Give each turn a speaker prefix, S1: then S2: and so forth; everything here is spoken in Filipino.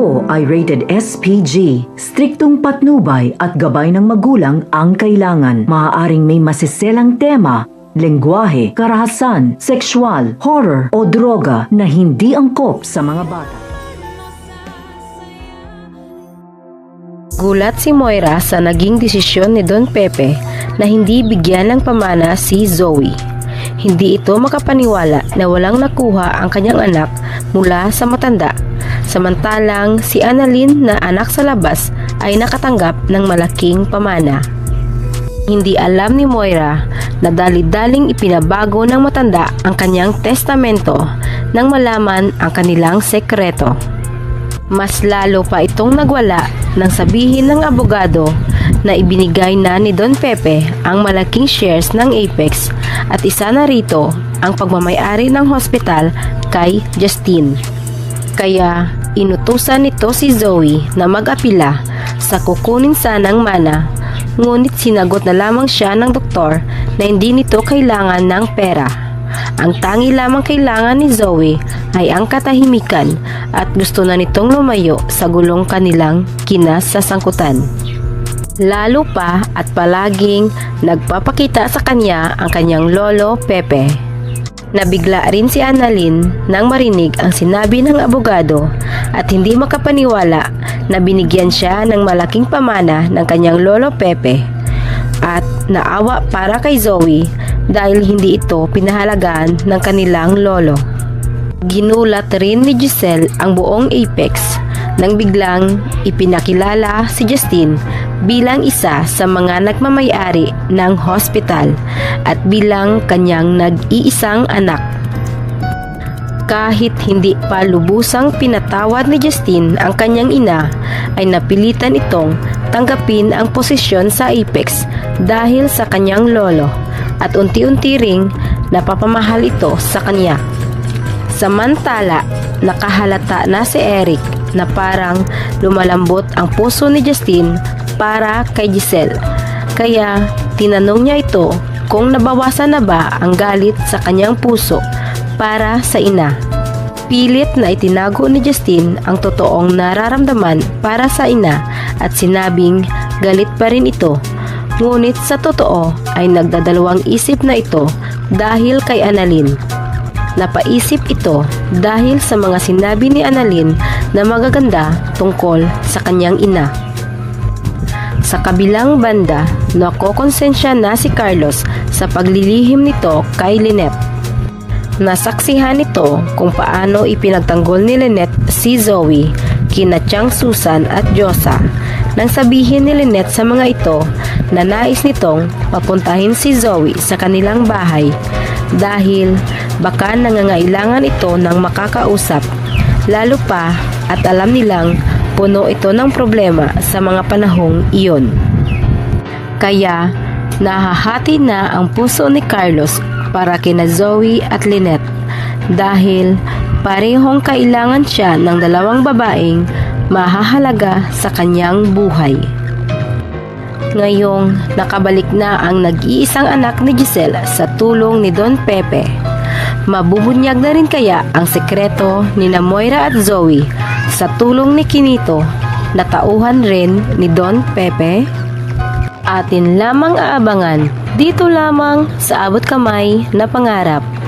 S1: ito ay rated SPG. Striktong patnubay at gabay ng magulang ang kailangan. Maaaring may masiselang tema, lengguwahe, karahasan, sexual, horror o droga na hindi angkop sa mga bata.
S2: Gulat si Moira sa naging desisyon ni Don Pepe na hindi bigyan ng pamana si Zoe. Hindi ito makapaniwala na walang nakuha ang kanyang anak mula sa matanda. Samantalang si Annalyn na anak sa labas ay nakatanggap ng malaking pamana. Hindi alam ni Moira na dali-daling ipinabago ng matanda ang kanyang testamento nang malaman ang kanilang sekreto. Mas lalo pa itong nagwala nang sabihin ng abogado na ibinigay na ni Don Pepe ang malaking shares ng Apex at isa na rito ang pagmamayari ng hospital kay Justine. Kaya inutusan nito si Zoe na mag-apila sa kukunin sanang mana, ngunit sinagot na lamang siya ng doktor na hindi nito kailangan ng pera. Ang tangi lamang kailangan ni Zoe ay ang katahimikan at gusto na nitong lumayo sa gulong kanilang kinasasangkutan. Lalo pa at palaging nagpapakita sa kanya ang kanyang lolo Pepe. Nabigla rin si Annalyn nang marinig ang sinabi ng abogado at hindi makapaniwala na binigyan siya ng malaking pamana ng kanyang lolo Pepe at naawa para kay Zoe dahil hindi ito pinahalagaan ng kanilang lolo. Ginulat rin ni Giselle ang buong Apex nang biglang ipinakilala si Justine bilang isa sa mga nagmamayari ng hospital at bilang kanyang nag-iisang anak. Kahit hindi pa lubusang pinatawad ni Justine ang kanyang ina, ay napilitan itong tanggapin ang posisyon sa Apex dahil sa kanyang lolo at unti-unti ring napapamahal ito sa kanya. Samantala, nakahalata na si Eric na parang lumalambot ang puso ni Justine para kay Giselle. Kaya tinanong niya ito kung nabawasan na ba ang galit sa kanyang puso para sa ina. Pilit na itinago ni Justine ang totoong nararamdaman para sa ina at sinabing galit pa rin ito. Ngunit sa totoo ay nagdadalawang isip na ito dahil kay Annalyn. Napaisip ito dahil sa mga sinabi ni Annalyn na magaganda tungkol sa kanyang ina. Sa kabilang banda, nakokonsensya na si Carlos sa paglilihim nito kay Lynette. Nasaksihan nito kung paano ipinagtanggol ni Lynette si Zoe kina Tiang Susan at Josa nang sabihin ni Lynette sa mga ito na nais nitong papuntahin si Zoe sa kanilang bahay dahil baka nangangailangan ito ng makakausap, lalo pa at alam nilang puno ito ng problema sa mga panahong iyon. Kaya nahahati na ang puso ni Carlos para kina Zoe at Lynette dahil parehong kailangan siya ng dalawang babaeng mahahalaga sa kanyang buhay. Ngayong nakabalik na ang nag-iisang anak ni Giselle sa tulong ni Don Pepe, mabubunyag na rin kaya ang sekreto ni Moira at Zoe sa tulong ni Quinito na tauhan rin ni Don Pepe? Atin lamang aabangan dito lamang sa Abot Kamay na Pangarap.